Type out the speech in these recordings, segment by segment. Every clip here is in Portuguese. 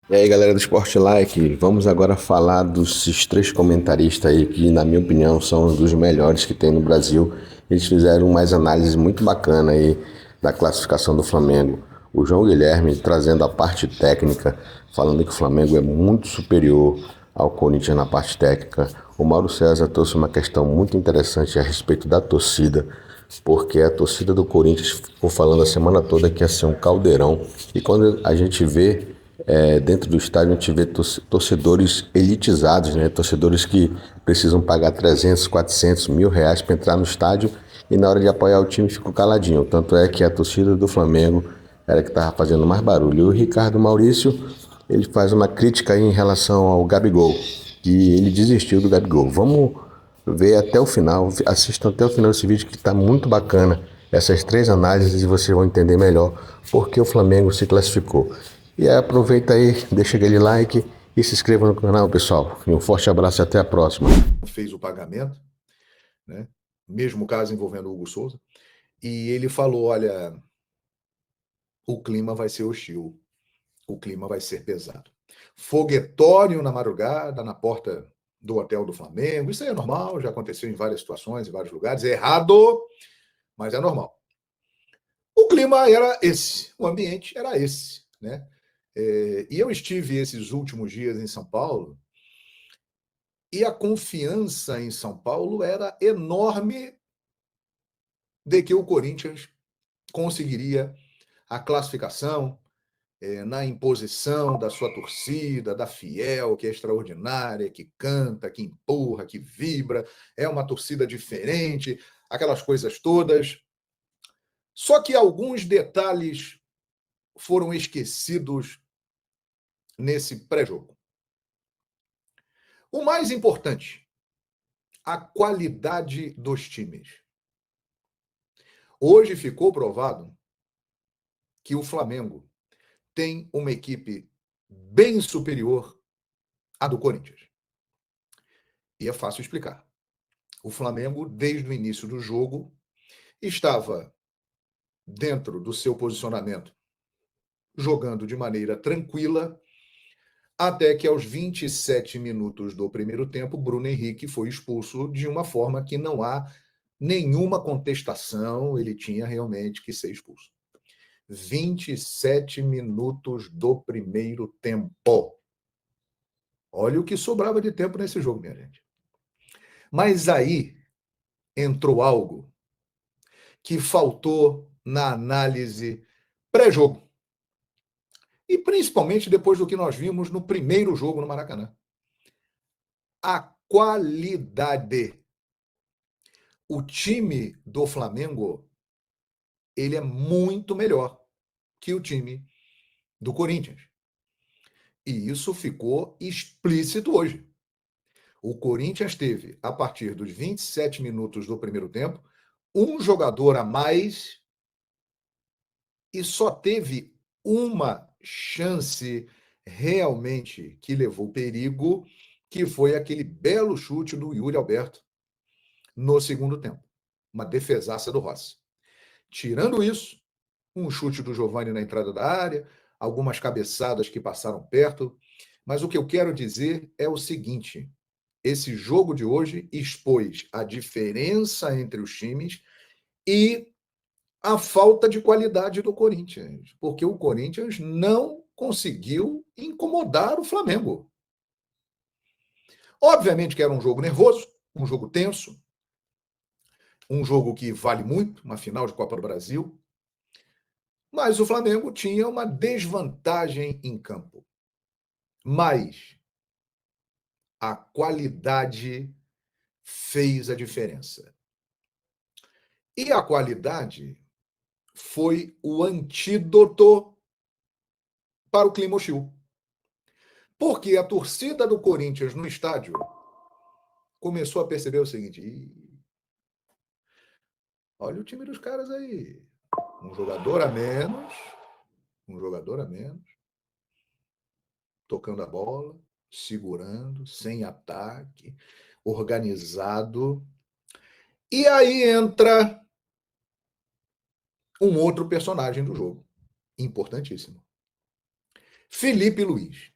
E aí, galera do Sport Like, vamos agora falar desses três comentaristas aí que, na minha opinião, são os dos melhores que tem no Brasil. Eles fizeram mais análise muito bacana aí da classificação do Flamengo. O João Guilherme trazendo a parte técnica, falando que o Flamengo é muito superior ao Corinthians na parte técnica. O Mauro César trouxe uma questão muito interessante a respeito da torcida, porque a torcida do Corinthians ficou falando a semana toda que ia ser um caldeirão. E quando a gente vê dentro do estádio, a gente vê torcedores elitizados, né? Torcedores que precisam pagar 300, 400, R$ 1.000 para entrar no estádio e na hora de apoiar o time ficam caladinho. Tanto é que a torcida do Flamengo era que estava fazendo mais barulho. E o Ricardo Maurício, ele faz uma crítica aí em relação ao Gabigol, que ele desistiu do Gabigol. Vamos ver até o final, assistam até o final desse vídeo que está muito bacana essas três análises e vocês vão entender melhor por que o Flamengo se classificou. E aí, aproveita aí, deixa aquele like e se inscreva no canal, pessoal. E um forte abraço e até a próxima. Fez o pagamento, né? Mesmo caso envolvendo o Hugo Souza, e ele falou: olha, o clima vai ser hostil, o clima vai ser pesado. Foguetório na madrugada, na porta do hotel do Flamengo. Isso aí é normal, já aconteceu em várias situações, em vários lugares. É errado, mas é normal. O clima era esse, o ambiente era esse, né? E eu estive esses últimos dias em São Paulo e a confiança em São Paulo era enorme de que o Corinthians conseguiria a classificação, na imposição da sua torcida, da fiel, que é extraordinária, que canta, que empurra, que vibra, é uma torcida diferente, aquelas coisas todas. Só que alguns detalhes foram esquecidos nesse pré-jogo. O mais importante, a qualidade dos times. Hoje ficou provado que o Flamengo tem uma equipe bem superior à do Corinthians. E é fácil explicar. O Flamengo, desde o início do jogo, estava dentro do seu posicionamento, jogando de maneira tranquila, até que aos 27 minutos do primeiro tempo, Bruno Henrique foi expulso de uma forma que não há nenhuma contestação, ele tinha realmente que ser expulso. 27 minutos do primeiro tempo. Olha o que sobrava de tempo nesse jogo, minha gente. Mas aí entrou algo que faltou na análise pré-jogo. E principalmente depois do que nós vimos no primeiro jogo no Maracanã. A qualidade. O time do Flamengo, ele é muito melhor que o time do Corinthians. E isso ficou explícito hoje. O Corinthians teve, a partir dos 27 minutos do primeiro tempo, um jogador a mais e só teve uma chance realmente que levou perigo, que foi aquele belo chute do Yuri Alberto no segundo tempo. Uma defesaça do Rossi. Tirando isso, um chute do Giovani na entrada da área, algumas cabeçadas que passaram perto. Mas o que eu quero dizer é o seguinte: esse jogo de hoje expôs a diferença entre os times e a falta de qualidade do Corinthians, porque o Corinthians não conseguiu incomodar o Flamengo. Obviamente que era um jogo nervoso, um jogo tenso, um jogo que vale muito, uma final de Copa do Brasil, mas o Flamengo tinha uma desvantagem em campo. Mas a qualidade fez a diferença. E a qualidade foi o antídoto para o clima hostil. Porque a torcida do Corinthians no estádio começou a perceber o seguinte: olha o time dos caras aí. Um jogador a menos, um jogador a menos, tocando a bola, segurando, sem ataque, organizado. E aí entra um outro personagem do jogo, importantíssimo. Felipe Luiz.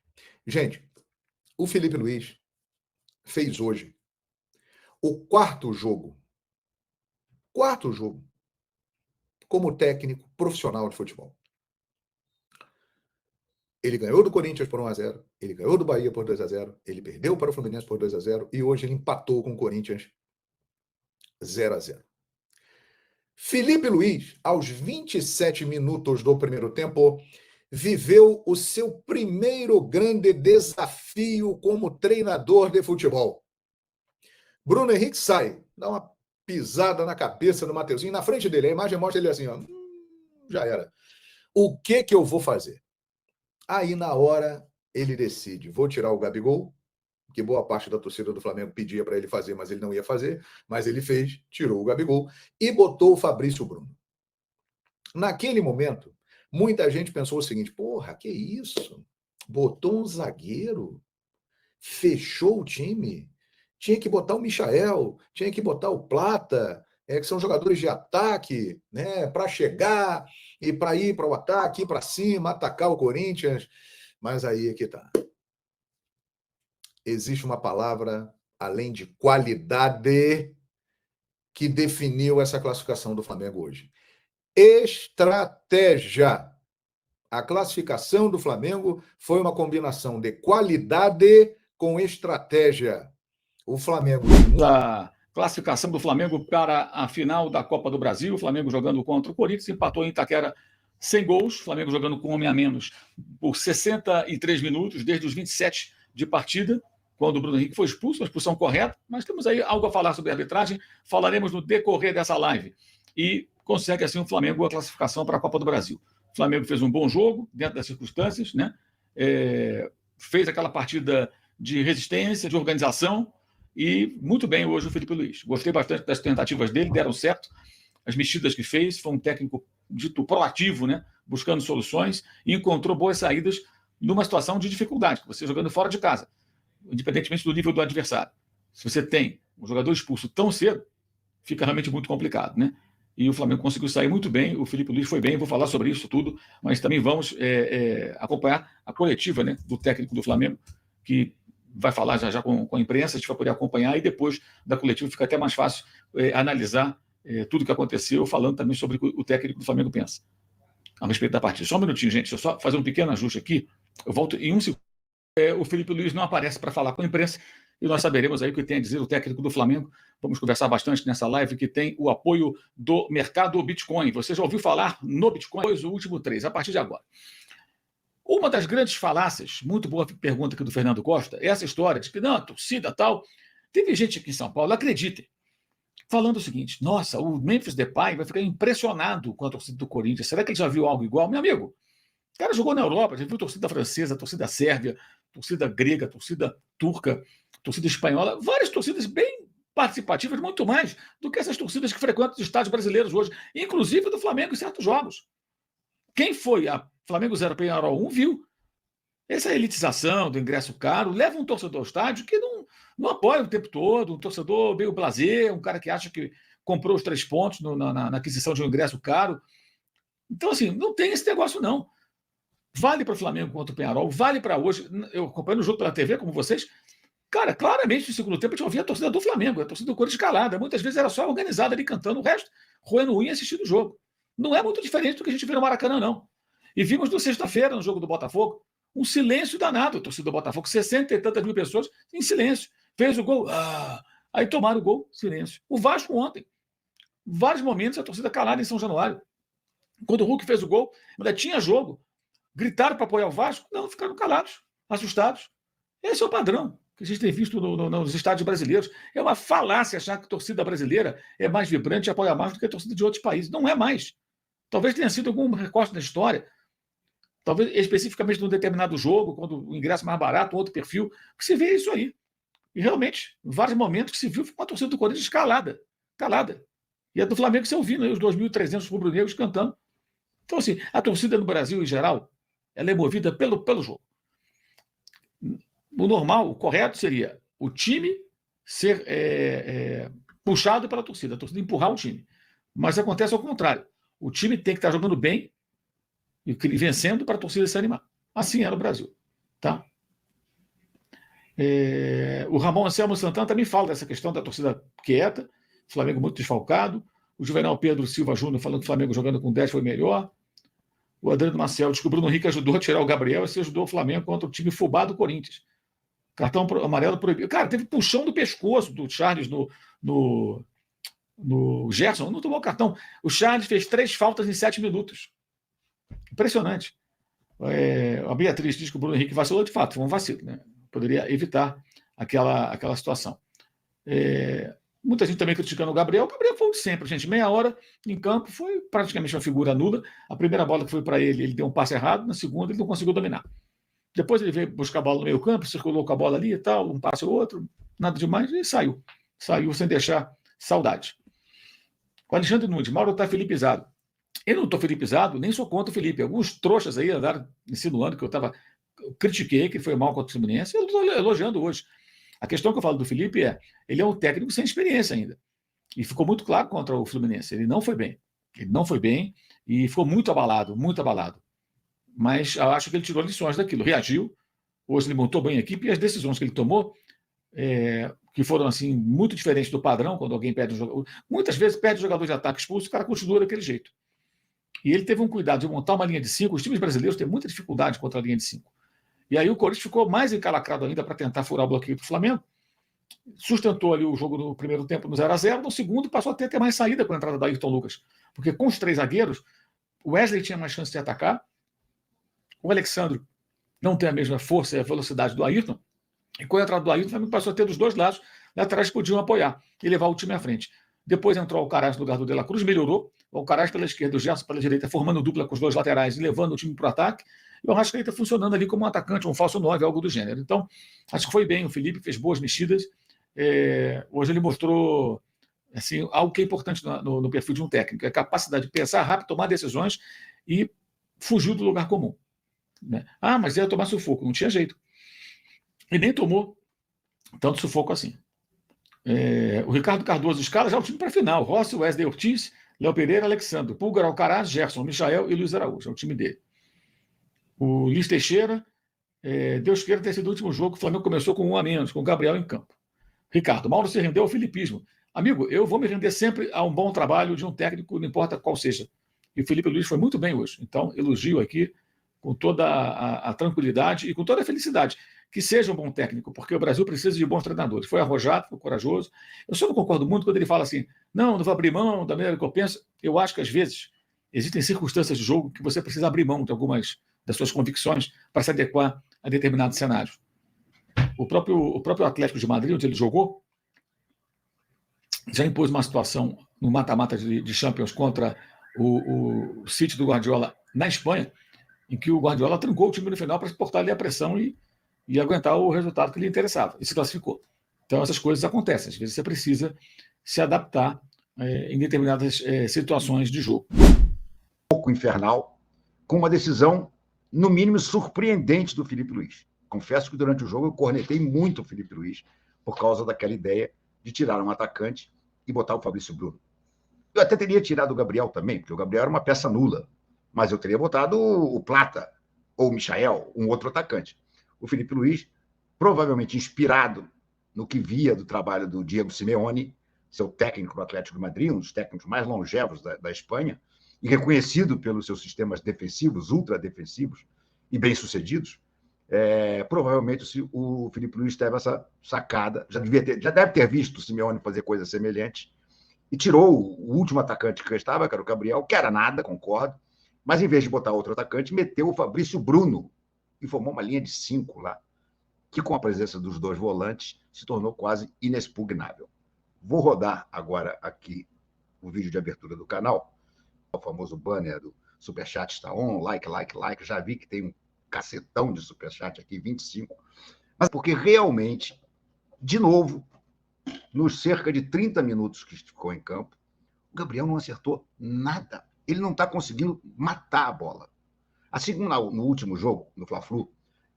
Gente, o Felipe Luiz fez hoje o quarto jogo como técnico profissional de futebol. Ele ganhou do Corinthians por 1-0, ele ganhou do Bahia por 2-0, ele perdeu para o Fluminense por 2-0 e hoje ele empatou com o Corinthians 0-0. Felipe Luiz, aos 27 minutos do primeiro tempo, viveu o seu primeiro grande desafio como treinador de futebol. Bruno Henrique sai, dá uma pisada na cabeça do Mateuzinho, na frente dele. A imagem mostra ele assim, ó, já era. O que eu vou fazer? Aí, na hora, ele decide, vou tirar o Gabigol, que boa parte da torcida do Flamengo pedia para ele fazer, mas ele não ia fazer, mas ele fez, tirou o Gabigol e botou o Fabrício Bruno. Naquele momento, muita gente pensou o seguinte, porra, que isso? Botou um zagueiro, fechou o time, tinha que botar o Michael, tinha que botar o Plata, que são jogadores de ataque, né, para chegar e para ir para o ataque, ir para cima, atacar o Corinthians. Mas aí é que tá. Existe uma palavra, além de qualidade, que definiu essa classificação do Flamengo hoje. Estratégia. A classificação do Flamengo foi uma combinação de qualidade com estratégia. O Flamengo... A classificação do Flamengo para a final da Copa do Brasil, o Flamengo jogando contra o Corinthians, empatou em Itaquera sem gols, o Flamengo jogando com homem a menos por 63 minutos, desde os 27 de partida, quando o Bruno Henrique foi expulso, uma expulsão correta, mas temos aí algo a falar sobre a arbitragem, falaremos no decorrer dessa live. E consegue assim o Flamengo a classificação para a Copa do Brasil. O Flamengo fez um bom jogo, dentro das circunstâncias, né? Fez aquela partida de resistência, de organização, e muito bem hoje o Felipe Luiz. Gostei bastante das tentativas dele, deram certo. As mexidas que fez, foi um técnico dito proativo, né? Buscando soluções, e encontrou boas saídas numa situação de dificuldade, você jogando fora de casa, independentemente do nível do adversário. Se você tem um jogador expulso tão cedo, fica realmente muito complicado, né? E o Flamengo conseguiu sair muito bem, o Felipe Luiz foi bem, vou falar sobre isso tudo, mas também vamos acompanhar a coletiva, né, do técnico do Flamengo, que vai falar já com a imprensa, a gente vai poder acompanhar, e depois da coletiva fica até mais fácil analisar tudo o que aconteceu, falando também sobre o que o técnico do Flamengo pensa a respeito da partida. Só um minutinho, gente, deixa eu só fazer um pequeno ajuste aqui, eu volto em um segundo. O Felipe Luiz não aparece para falar com a imprensa, e nós saberemos aí o que tem a dizer o técnico do Flamengo. Vamos conversar bastante nessa live, que tem o apoio do mercado Bitcoin. Você já ouviu falar no Bitcoin? Pois o último 3, a partir de agora. Uma das grandes falácias, muito boa pergunta aqui do Fernando Costa, é essa história de que, não, a torcida tal... Teve gente aqui em São Paulo, acreditem, falando o seguinte, nossa, o Memphis Depay vai ficar impressionado com a torcida do Corinthians. Será que ele já viu algo igual? Meu amigo, o cara jogou na Europa, já viu torcida francesa, torcida sérvia, torcida grega, torcida turca, torcida espanhola, várias torcidas bem participativas, muito mais do que essas torcidas que frequentam os estádios brasileiros hoje, inclusive do Flamengo em certos jogos. Quem foi a Flamengo 0 Peñarol 1 viu. Essa elitização do ingresso caro leva um torcedor ao estádio que não apoia o tempo todo, um torcedor meio blasé, um cara que acha que comprou os 3 pontos na aquisição de um ingresso caro. Então, assim, não tem esse negócio, não. Vale para o Flamengo contra o Peñarol, vale para hoje. Eu acompanho o jogo pela TV, como vocês. Cara, claramente no segundo tempo a gente ouvia a torcida do Flamengo, a torcida do Corinthians calada. Muitas vezes era só organizada ali cantando, o resto roendo unha e assistindo o jogo. Não é muito diferente do que a gente vê no Maracanã, não. E vimos na sexta-feira, no jogo do Botafogo, um silêncio danado, a torcida do Botafogo, 60 e tantas mil pessoas em silêncio. Fez o gol, aí tomaram o gol, silêncio. O Vasco ontem, vários momentos a torcida calada em São Januário. Quando o Hulk fez o gol, ainda tinha jogo. Gritaram para apoiar o Vasco? Não, ficaram calados, assustados. Esse é o padrão que a gente tem visto nos estádios brasileiros. É uma falácia achar que a torcida brasileira é mais vibrante e apoia mais do que a torcida de outros países. Não é mais. Talvez tenha sido algum recorte na história, talvez especificamente num determinado jogo, quando o ingresso é mais barato, um outro perfil, que se vê isso aí. E realmente, em vários momentos que se viu, foi uma torcida do Corinthians calada. E a do Flamengo você ouvindo aí os 2.300 rubro-negros cantando. Então, assim, a torcida no Brasil, em geral, ela é movida pelo jogo. O normal, o correto seria o time ser puxado pela torcida, a torcida empurrar o time. Mas acontece ao contrário. O time tem que estar jogando bem e vencendo para a torcida se animar. Assim era o Brasil. Tá? O Ramon Anselmo Santana também fala dessa questão da torcida quieta, o Flamengo muito desfalcado. O Juvenal Pedro Silva Júnior falando que o Flamengo jogando com 10 foi melhor. O Adriano Marcel diz que o Bruno Henrique ajudou a tirar o Gabriel e se ajudou o Flamengo contra o time fubá do Corinthians. Cartão amarelo proibido. Cara, teve puxão do pescoço do Charles no Gerson, não tomou cartão. O Charles fez 3 faltas em 7 minutos. Impressionante. A Beatriz diz que o Bruno Henrique vacilou, de fato, foi um vacilo, né? Poderia evitar aquela situação. Muita gente também criticando o Gabriel. O Gabriel foi o de sempre, gente. Meia hora em campo foi praticamente uma figura nula. A primeira bola que foi para ele deu um passe errado. Na segunda, ele não conseguiu dominar. Depois ele veio buscar a bola no meio campo, circulou com a bola ali e tal, um passe ou outro, nada demais, e saiu. Saiu sem deixar saudade. O Alexandre Nunes, Mauro está filipizado. Eu não estou filipizado, nem sou contra o Felipe. Alguns trouxas aí andaram insinuando que eu critiquei, que foi mal contra o Fluminense, eu estou elogiando hoje. A questão que eu falo do Felipe ele é um técnico sem experiência ainda. E ficou muito claro contra o Fluminense. Ele não foi bem. Ele não foi bem e ficou muito abalado, muito abalado. Mas eu acho que ele tirou lições daquilo, reagiu. Hoje ele montou bem a equipe e as decisões que ele tomou, que foram assim muito diferentes do padrão, quando alguém perde um jogador. Muitas vezes perde o jogador de ataque expulso, o cara continua daquele jeito. E ele teve um cuidado de montar uma linha de 5. Os times brasileiros têm muita dificuldade contra a linha de 5. E aí o Corinthians ficou mais encalacrado ainda para tentar furar o bloqueio do Flamengo. Sustentou ali o jogo no primeiro tempo no 0-0. No segundo passou a ter mais saída com a entrada da Ayrton Lucas. Porque com os 3 zagueiros, o Wesley tinha mais chance de atacar. O Alexandre não tem a mesma força e a velocidade do Ayrton. E com a entrada do Ayrton, o Flamengo passou a ter dos dois lados, laterais podiam apoiar e levar o time à frente. Depois entrou o Alcaraz no lugar do De La Cruz, melhorou. O Alcaraz pela esquerda, o Gerson pela direita, formando dupla com os dois laterais e levando o time para o ataque. E o Arrascaeta funcionando ali como um atacante, um falso 9, algo do gênero. Então, acho que foi bem. O Felipe fez boas mexidas. Hoje ele mostrou assim, algo que é importante no perfil de um técnico, a capacidade de pensar rápido, tomar decisões e fugir do lugar comum. Né? Mas ia tomar sufoco. Não tinha jeito. E nem tomou tanto sufoco assim. O Ricardo Cardoso escala já o time para a final. Rossi, Wesley Ortiz, Léo Pereira, Alexandre, Pulgar, Alcaraz, Gerson, Michael e Luiz Araújo. É o time dele. O Liz Teixeira, Deus queira ter sido o último jogo que o Flamengo começou com 1 a menos, com o Gabriel em campo. Ricardo, Mauro se rendeu ao filipismo. Amigo, eu vou me render sempre a um bom trabalho de um técnico, não importa qual seja. E o Felipe Luiz foi muito bem hoje. Então, elogio aqui com toda a tranquilidade e com toda a felicidade. Que seja um bom técnico, porque o Brasil precisa de bons treinadores. Foi arrojado, foi corajoso. Eu só não concordo muito quando ele fala assim, não vou abrir mão da maneira que eu penso. Eu acho que, às vezes, existem circunstâncias de jogo que você precisa abrir mão de algumas das suas convicções para se adequar a determinados cenários. O próprio Atlético de Madrid, onde ele jogou, já impôs uma situação no mata-mata de Champions contra o City do Guardiola na Espanha, em que o Guardiola trancou o time no final para suportar ali a pressão e aguentar o resultado que lhe interessava. E se classificou. Então, essas coisas acontecem. Às vezes você precisa se adaptar em determinadas situações de jogo. Um pouco infernal, com uma decisão, no mínimo, surpreendente do Felipe Luiz. Confesso que durante o jogo eu cornetei muito o Felipe Luiz por causa daquela ideia de tirar um atacante e botar o Fabrício Bruno. Eu até teria tirado o Gabriel também, porque o Gabriel era uma peça nula, mas eu teria botado o Plata ou o Michael, um outro atacante. O Felipe Luiz, provavelmente inspirado no que via do trabalho do Diego Simeone, seu técnico do Atlético de Madrid, um dos técnicos mais longevos da Espanha, e reconhecido pelos seus sistemas defensivos, ultradefensivos e bem-sucedidos, provavelmente o Felipe Luiz teve essa sacada, já deve ter visto o Simeone fazer coisas semelhantes, e tirou o último atacante que restava, que era o Gabriel, que era nada, concordo, mas em vez de botar outro atacante, meteu o Fabrício Bruno e formou uma linha de 5 lá, que com a presença dos dois volantes se tornou quase inexpugnável. Vou rodar agora aqui o vídeo de abertura do canal, o famoso banner do Superchat está on, like, já vi que tem um cacetão de Superchat aqui, 25, mas porque realmente, de novo, nos cerca de 30 minutos que ficou em campo, o Gabriel não acertou nada. Ele não está conseguindo matar a bola. Assim como no último jogo, no Fla-Flu,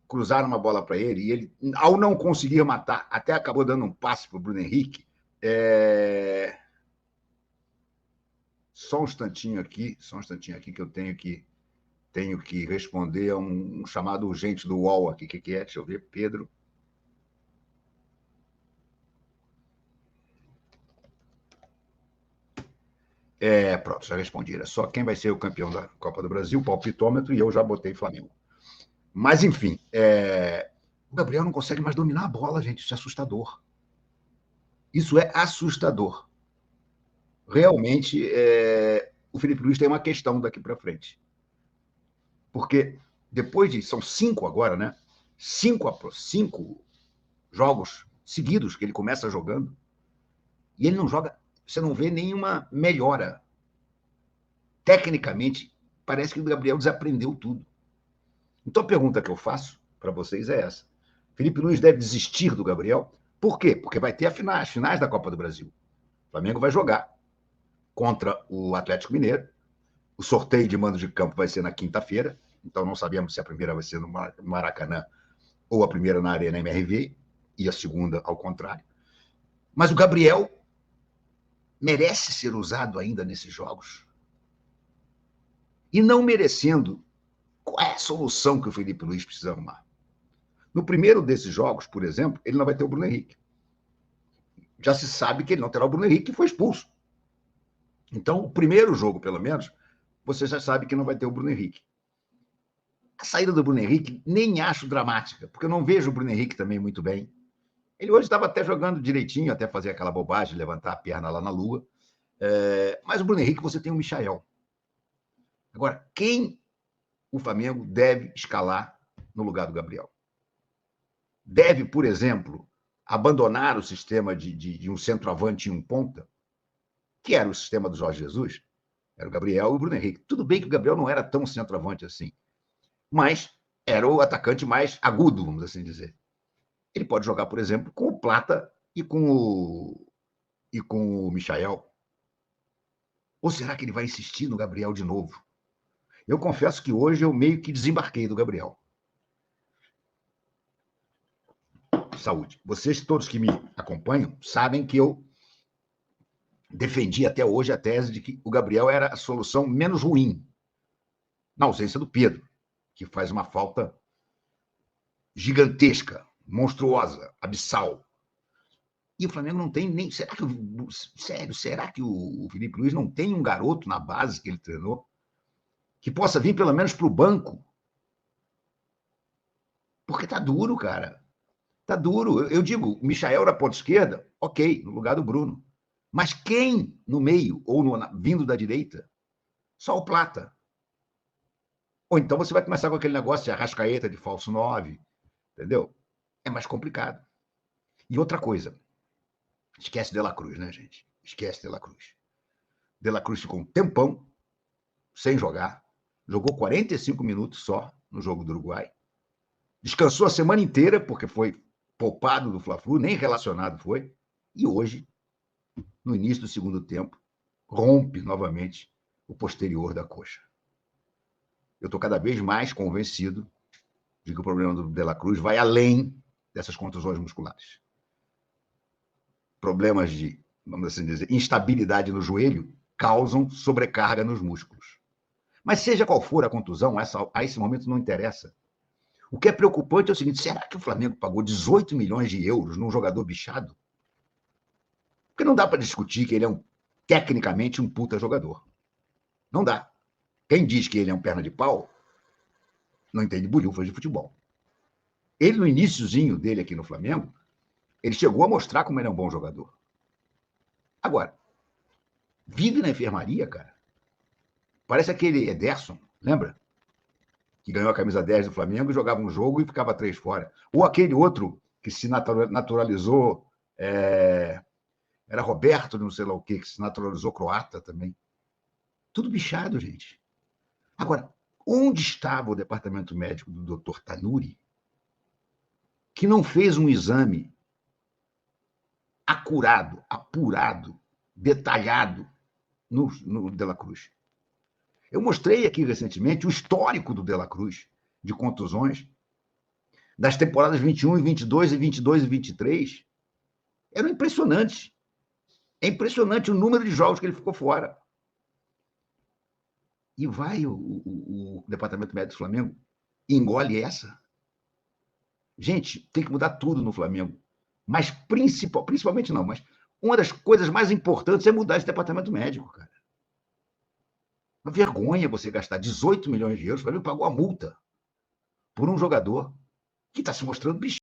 cruzaram uma bola para ele e ele, ao não conseguir matar, até acabou dando um passe para o Bruno Henrique. Só um instantinho aqui que eu tenho que responder a um chamado urgente do UOL aqui. O que é? Deixa eu ver, Pedro. Pronto, já respondi. Era só quem vai ser o campeão da Copa do Brasil, palpitômetro, e eu já botei Flamengo. Mas, enfim, o Gabriel não consegue mais dominar a bola, gente. Isso é assustador. Isso é assustador. Realmente, o Felipe Luiz tem uma questão daqui para frente. Porque depois de... São 5 agora, né? 5 jogos seguidos que ele começa jogando. E ele não joga... Você não vê nenhuma melhora. Tecnicamente, parece que o Gabriel desaprendeu tudo. Então, a pergunta que eu faço para vocês é essa. Felipe Luiz deve desistir do Gabriel? Por quê? Porque vai ter as finais da Copa do Brasil. O Flamengo vai jogar contra o Atlético Mineiro. O sorteio de mando de campo vai ser na quinta-feira. Então, não sabemos se a primeira vai ser no Maracanã ou a primeira na Arena MRV e a segunda ao contrário. Mas o Gabriel merece ser usado ainda nesses jogos. E não merecendo, qual é a solução que o Felipe Luiz precisa arrumar? No primeiro desses jogos, por exemplo, ele não vai ter o Bruno Henrique. Já se sabe que ele não terá o Bruno Henrique, que foi expulso. Então, o primeiro jogo, pelo menos, você já sabe que não vai ter o Bruno Henrique. A saída do Bruno Henrique nem acho dramática, porque eu não vejo o Bruno Henrique também muito bem. Ele hoje estava até jogando direitinho, até fazer aquela bobagem, levantar a perna lá na lua. Mas o Bruno Henrique, você tem o Michael. Agora, quem o Flamengo deve escalar no lugar do Gabriel? Deve, por exemplo, abandonar o sistema de um centroavante e um ponta, que era o sistema do Jorge Jesus? Era o Gabriel e o Bruno Henrique. Tudo bem que o Gabriel não era tão centroavante assim, mas era o atacante mais agudo, vamos assim dizer. Ele pode jogar, por exemplo, com o Plata e com o Michael. Ou será que ele vai insistir no Gabriel de novo? Eu confesso que hoje eu meio que desembarquei do Gabriel. Saúde. Vocês todos que me acompanham sabem que eu defendi até hoje a tese de que o Gabriel era a solução menos ruim, na ausência do Pedro, que faz uma falta gigantesca, monstruosa, abissal. E o Flamengo não tem nem... Será que o Felipe Luiz não tem um garoto na base que ele treinou que possa vir pelo menos para o banco? Porque tá duro, cara. Tá duro. Eu digo, o Michael na ponta esquerda, ok, no lugar do Bruno. Mas quem no meio, ou vindo da direita? Só o Plata. Ou então você vai começar com aquele negócio de Arrascaeta de falso 9, entendeu? É mais complicado. E outra coisa, esquece De La Cruz, né, gente? Esquece De La Cruz. De La Cruz ficou um tempão sem jogar, jogou 45 minutos só no jogo do Uruguai, descansou a semana inteira, porque foi poupado do Fla-Flu, nem relacionado foi, e hoje, no início do segundo tempo, rompe novamente o posterior da coxa. Eu estou cada vez mais convencido de que o problema do De La Cruz vai além dessas contusões musculares. Problemas de, vamos assim dizer, instabilidade no joelho causam sobrecarga nos músculos. Mas seja qual for a contusão, a esse momento não interessa. O que é preocupante é o seguinte: será que o Flamengo pagou 18 milhões de euros num jogador bichado? Porque não dá para discutir que ele é tecnicamente um puta jogador. Não dá. Quem diz que ele é um perna de pau não entende bolhufas de futebol. Ele, no iniciozinho dele aqui no Flamengo, ele chegou a mostrar como ele é um bom jogador. Agora, vive na enfermaria, cara. Parece aquele Ederson, lembra? Que ganhou a camisa 10 do Flamengo e jogava um jogo e ficava 3 fora. Ou aquele outro que se naturalizou, era Roberto, não sei lá o quê, que se naturalizou croata também. Tudo bichado, gente. Agora, onde estava o departamento médico do Dr. Tanuri, que não fez um exame acurado, apurado, detalhado no De La Cruz? Eu mostrei aqui recentemente o histórico do De La Cruz, de contusões, das temporadas 21 e 22 e 22 e 23. Eram impressionantes. É impressionante o número de jogos que ele ficou fora. E vai o departamento médico do Flamengo e engole essa. Gente, tem que mudar tudo no Flamengo. Mas principalmente não, mas uma das coisas mais importantes é mudar esse departamento médico, cara. Uma vergonha você gastar 18 milhões de euros. O Flamengo pagou a multa por um jogador que está se mostrando bicho.